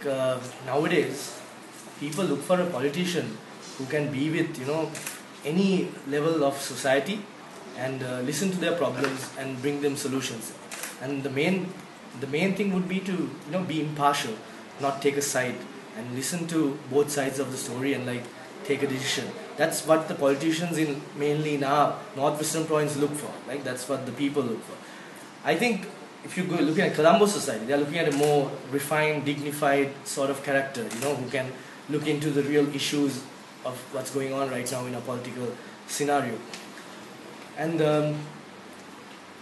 think nowadays people look for a politician who can be with any level of society and listen to their problems and bring them solutions. And the main thing would be to be impartial, not take a side, and listen to both sides of the story and like take a decision. That's what the politicians mainly in our northwestern province look for. Like that's what the people look for. I think if you go looking at Colombo society, they are looking at a more refined, dignified sort of character, who can look into the real issues of what's going on right now in a political scenario. And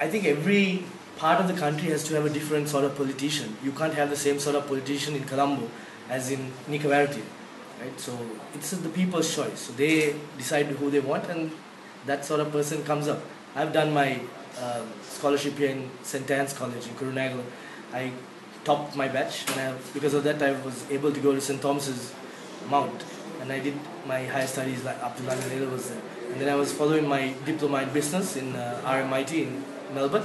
I think every part of the country has to have a different sort of politician. You can't have the same sort of politician in Colombo as in Nicavarity, right? So it's the people's choice. So they decide who they want, and that sort of person comes up. I've done my scholarship here in St. Anne's College in Kurunegala. I topped my batch, and because of that I was able to go to St. Thomas's Mount, and I did my higher studies like up to London A levels there. And then I was following my diploma in business in RMIT in Melbourne,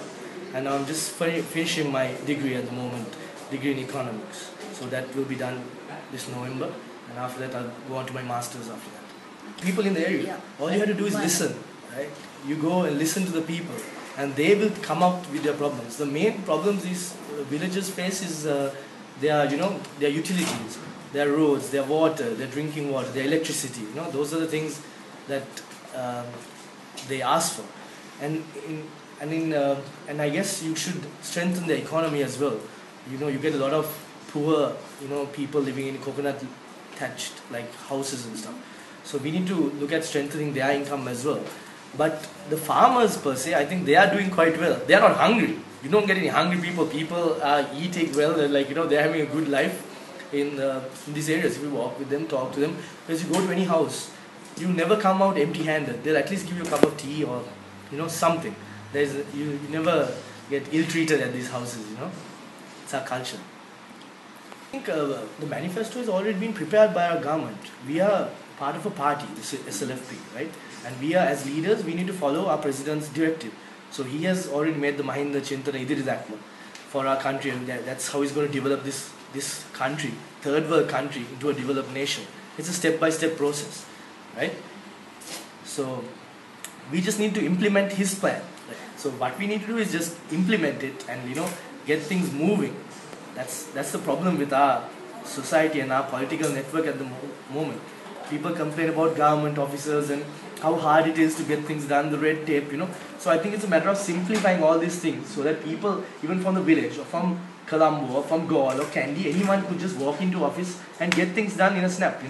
and now I'm just finishing my degree at the moment, degree in economics. So that will be done this November, and after that I'll go on to my masters after that. People in the area, all you have to do is listen, right? You go and listen to the people, and they will come up with their problems. The main problems these villagers face is their utilities, their roads, their water, their drinking water, their electricity. Those are the things that they ask for. And I guess you should strengthen the economy as well. You get a lot of poor people living in coconut thatched like houses and stuff. So we need to look at strengthening their income as well. But the farmers per se, I think they are doing quite well. They are not hungry. You don't get any hungry people. People are eating well. They're having a good life in these areas. If you walk with them, talk to them, because you go to any house, you never come out empty-handed. They'll at least give you a cup of tea or something. You never get ill-treated at these houses. It's our culture. I think the manifesto has already been prepared by our government. We are part of a party, the SLFP, right? And we are, as leaders, we need to follow our president's directive. So he has already made the Mahinda Chintana Idiridakma for our country, and that's how he's going to develop this country, third world country, into a developed nation. It's a step-by-step process, right? So we just need to implement his plan. So what we need to do is just implement it and get things moving. That's the problem with our society and our political network at the moment. People complain about government officers and how hard it is to get things done, the red tape, So I think it's a matter of simplifying all these things so that people, even from the village or from Colombo or from Gaul or Kandy, anyone could just walk into office and get things done in a snap,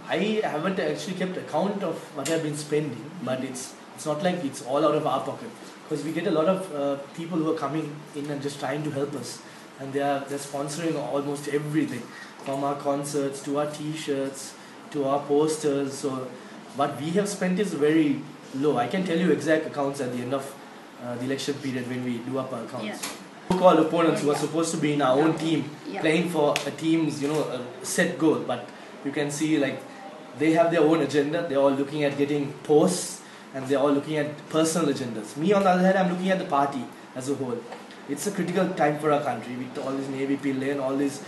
I haven't actually kept account of what I've been spending, but it's not like it's all out of our pocket, because we get a lot of people who are coming in and just trying to help us, and they're sponsoring almost everything, from our concerts to our t-shirts to our posters. So what we have spent is very low. I can tell you exact accounts at the end of the election period when we do up our accounts. So-called opponents who are supposed to be in our own team, playing for a team's a set goal, but you can see like they have their own agenda. They're all looking at getting posts, and they're all looking at personal agendas. Me, on the other hand, I'm looking at the party as a whole. It's a critical time for our country with all this Navy PLA and all these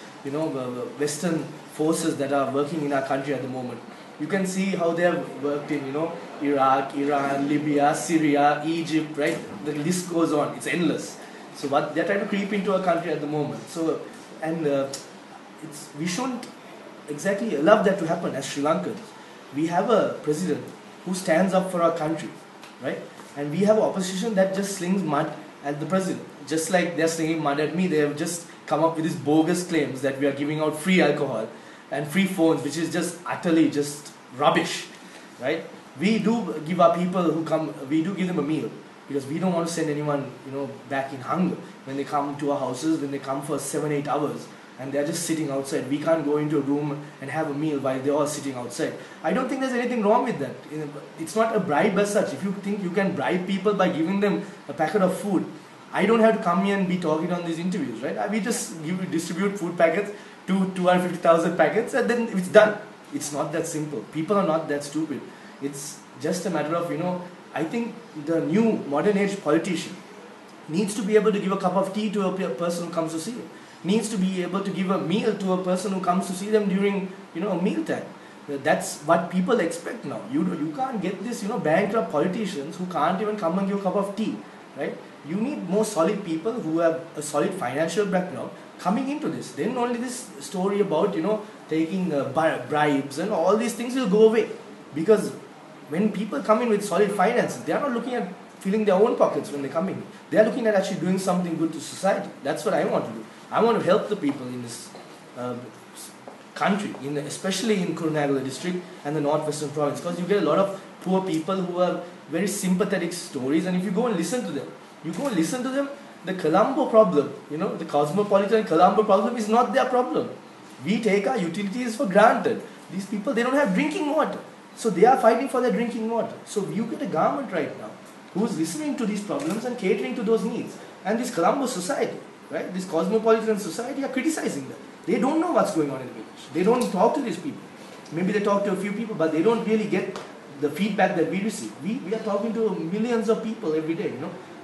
Western forces that are working in our country at the moment. You can see how they have worked in Iraq, Iran, Libya, Syria, Egypt, right? The list goes on. It's endless. So what they're trying to creep into our country at the moment. So we shouldn't exactly allow that to happen as Sri Lankans. We have a president who stands up for our country, right? And we have an opposition that just slings mud at the president. Just like they're slinging mud at me, they have just come up with these bogus claims that we are giving out free alcohol and free phones, which is just utterly just rubbish, right? We do give our people who come, we do give them a meal, because we don't want to send anyone, back in hunger when they come to our houses, when they come for 7-8 hours and they're just sitting outside. We can't go into a room and have a meal while they're all sitting outside. I don't think there's anything wrong with that. It's not a bribe as such. If you think you can bribe people by giving them a packet of food, I don't have to come here and be talking on these interviews, right? We just distribute food packets to 250,000 packets, and then it's done. It's not that simple. People are not that stupid. It's just a matter of, I think the new modern age politician needs to be able to give a cup of tea to a person who comes to see him. needs to be able to give a meal to a person who comes to see them during, a meal time. That's what people expect now. You can't get this, bankrupt politicians who can't even come and give a cup of tea, right? You need more solid people who have a solid financial background coming into this. Then only this story about, taking bribes and all these things will go away. Because when people come in with solid finances, they are not looking at filling their own pockets when they come in. They are looking at actually doing something good to society. That's what I want to do. I want to help the people in this country, especially in Kurunegala district and the northwestern province, because you get a lot of poor people who have very sympathetic stories, and if you go and listen to them, the Colombo problem, the cosmopolitan Colombo problem is not their problem. We take our utilities for granted. These people, they don't have drinking water, so they are fighting for their drinking water. So you get a government right now who's listening to these problems and catering to those needs, and this Colombo society, right, this cosmopolitan society are criticizing them. They don't know what's going on in the village. They don't talk to these people. Maybe they talk to a few people, but they don't really get the feedback that we receive. We are talking to millions of people every day.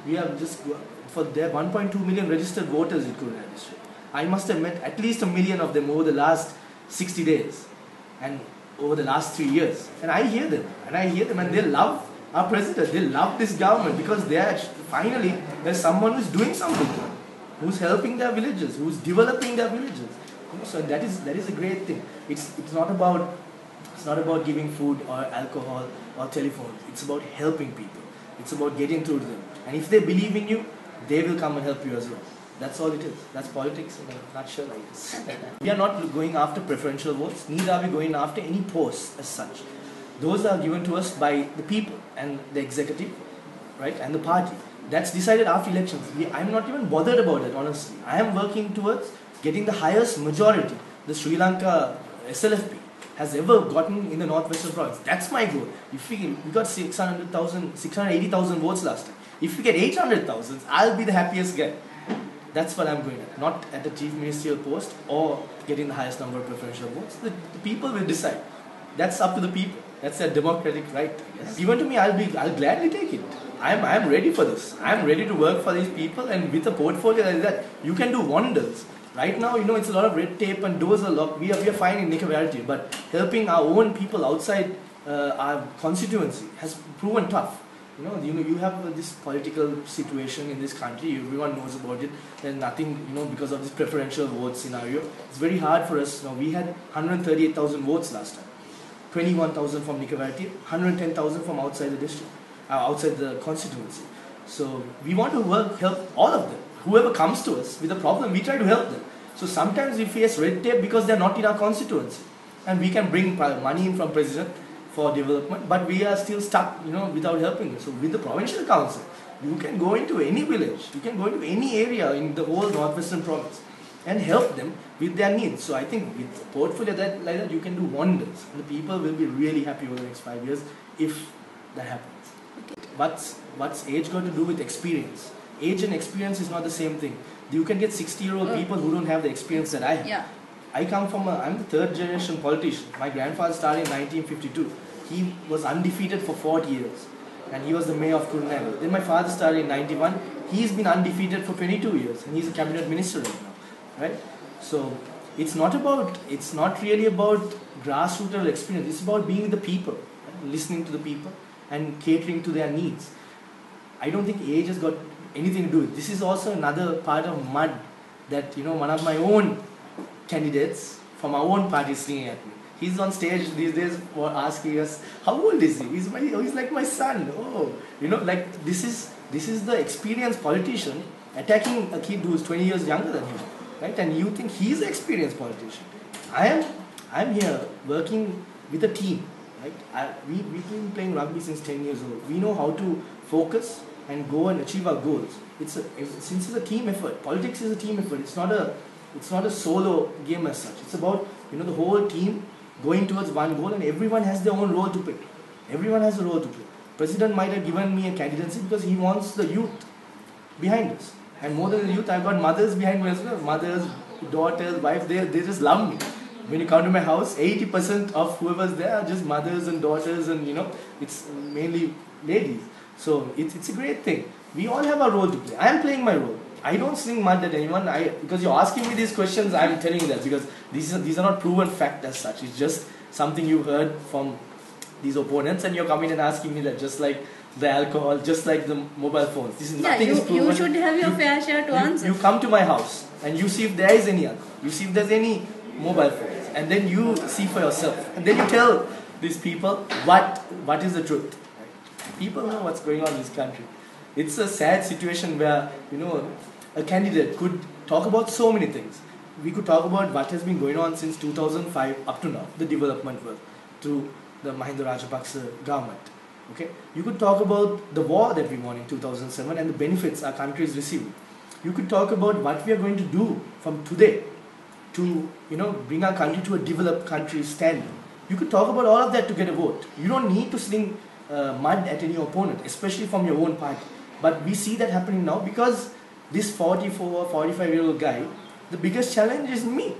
We have there 1.2 million registered voters in Kurunegala district. I must have met at least 1 million of them over the last 60 days and over the last 3 years. And I hear them, and they love our president. They love this government because finally there's someone who's doing something, who's helping their villages, who's developing their villages. So that is a great thing. It's not about giving food or alcohol or telephones. It's about helping people. It's about getting through to them. And if they believe in you, they will come and help you as well. That's all it is. That's politics in a nutshell, I guess. We are not going after preferential votes, neither are we going after any posts as such. Those are given to us by the people and the executive, right, and the party. That's decided after elections. I'm not even bothered about it, honestly. I am working towards getting the highest majority the Sri Lanka SLFP has ever gotten in the northwestern province. That's my goal. If we got 680,000 votes last time. If we get 800,000, I'll be the happiest guy. That's what I'm going at. Not at the chief ministerial post or getting the highest number of preferential votes. The people will decide. That's up to the people. That's their democratic right. Yes. Given to me, I'll gladly take it. I'm ready for this. I'm ready to work for these people, and with a portfolio like that, you can do wonders. Right now, it's a lot of red tape and doors are locked. We are fine in Nicobarity, but helping our own people outside our constituency has proven tough. You have this political situation in this country. Everyone knows about it. There's nothing, because of this preferential vote scenario. It's very hard for us. We had 138,000 votes last time. 21,000 from Nicobarity, 110,000 from outside the district, outside the constituency. So we want to help all of them. Whoever comes to us with a problem, we try to help them. So sometimes we face red tape because they're not in our constituency. And we can bring money in from president for development, but we are still stuck, without helping them. So with the provincial council, you can go into any village, you can go into any area in the whole northwestern province and help them with their needs. So I think with a portfolio like that, you can do wonders. And the people will be really happy over the next 5 years if that happens. Okay. What's age got to do with experience? Age and experience is not the same thing. You can get 60-year-old people who don't have the experience that I have. Yeah. I'm the third generation politician. My grandfather started in 1952. He was undefeated for 40 years. And he was the mayor of Kurunegala. Then my father started in 91. He's been undefeated for 22 years. And he's a cabinet minister right now. Right? So it's not really about grassroots experience. It's about being with the people, right? Listening to the people and catering to their needs. I don't think age has got anything to do with it. This is also another part of mud that one of my own candidates from our own party is singing at me. He's on stage these days for asking us, how old is he? He's like my son. This is the experienced politician attacking a kid who's 20 years younger than him, right? And you think he's an experienced politician. I'm here working with a team, right? We've been playing rugby since 10 years old. We know how to focus and go and achieve our goals. Since it's a team effort. Politics is a team effort. It's not a solo game as such. It's about the whole team going towards one goal, and everyone has their own role to play. Everyone has a role to play. President might have given me a candidacy because he wants the youth behind us. And more than the youth, I've got mothers behind me as well. Mothers, daughters, wives, they just love me. When you come to my house, 80% of whoever's there are just mothers and daughters, and it's mainly ladies. So it's a great thing. We all have our role to play. I am playing my role. I don't sling mud at anyone. Because you're asking me these questions, I'm telling you that because these are not proven fact as such. It's just something you heard from these opponents, and you're coming and asking me that, just like the alcohol, just like the mobile phones. This is nothing is proven. You should have your fair share to answer. You come to my house and you see if there is any alcohol. You see if there's any mobile phones, and then you see for yourself, and then you tell these people what is the truth. People know what's going on in this country. It's a sad situation where, a candidate could talk about so many things. We could talk about what has been going on since 2005 up to now, the development work through the Mahinda Rajapaksa government. Okay, you could talk about the war that we won in 2007 and the benefits our country is receiving. You could talk about what we are going to do from today to bring our country to a developed country standard. You could talk about all of that to get a vote. You don't need to sling mud at any opponent, especially from your own party. But we see that happening now because this 44 or 45-year-old guy, the biggest challenge is me.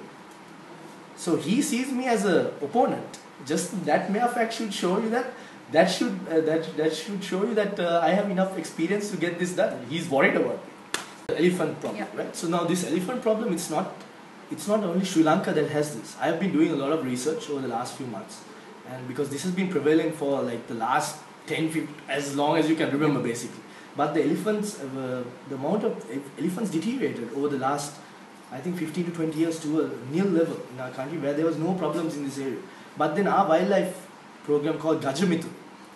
So he sees me as an opponent. Just that mere fact should show you that should show you that I have enough experience to get this done. He's worried about it. The elephant problem, right? So now this elephant problem, it's not only Sri Lanka that has this. I have been doing a lot of research over the last few months, and because this has been prevalent for like the last 10, 15, as long as you can remember basically. But the elephants, the amount of elephants deteriorated over the last, I think 15 to 20 years to a nil level in our country where there was no problems in this area. But then our wildlife program called Gajamitu,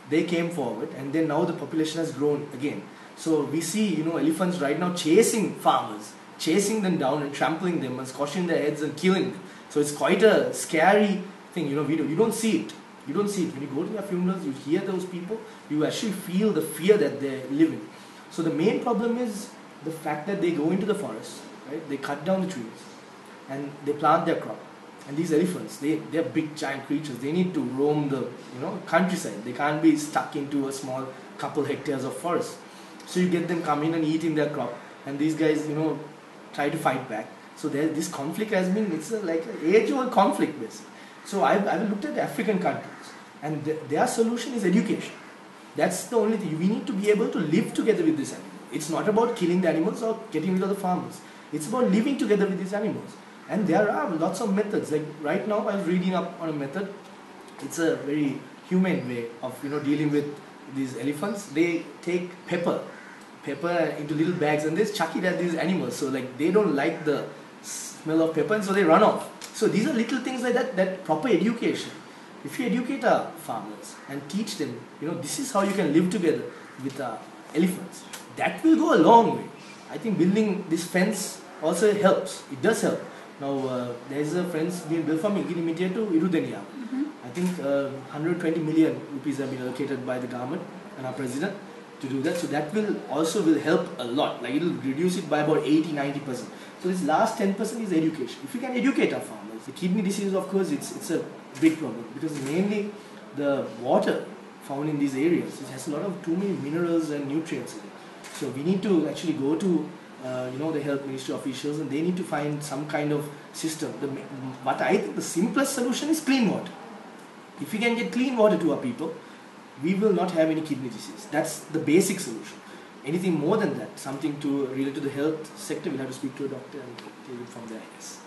they came forward, and then now the population has grown again. So we see, elephants right now chasing farmers, chasing them down and trampling them and squashing their heads and killing them. So it's quite a scary thing, you don't see it. You don't see it. When you go to their funerals, you hear those people, you actually feel the fear that they're living. So the main problem is the fact that they go into the forest, right? They cut down the trees and they plant their crop. And these elephants, they're big giant creatures. They need to roam the countryside. They can't be stuck into a small couple hectares of forest. So you get them coming and eating their crop, and these guys try to fight back. So this conflict has been, it's like an age-old conflict basically. So I've looked at African countries, and their solution is education. That's the only thing. We need to be able to live together with this animal. It's not about killing the animals or getting rid of the farmers. It's about living together with these animals. And there are lots of methods. Like right now I was reading up on a method. It's a very humane way of dealing with these elephants. They take pepper into little bags and they chuck it at these animals. So like they don't like the smell of pepper, and so they run off. So these are little things like that proper education. If you educate our farmers and teach them, this is how you can live together with elephants, that will go a long way. I think building this fence also helps. It does help. Now there is a fence being built from Iginimitya to Irudeniya. I think 120 million rupees have been allocated by the government and our president to do that. So that will help a lot. Like it will reduce it by about 80-90%. So this last 10% is education. If we can educate our farmers, the kidney disease, of course, it's a big problem because mainly the water found in these areas, it has a lot of too many minerals and nutrients in it. So we need to actually go to the health ministry officials, and they need to find some kind of system. What I think the simplest solution is clean water. If we can get clean water to our people, we will not have any kidney disease. That's the basic solution. Anything more than that, something to relate to the health sector, we'll have to speak to a doctor and take it from there. Yes.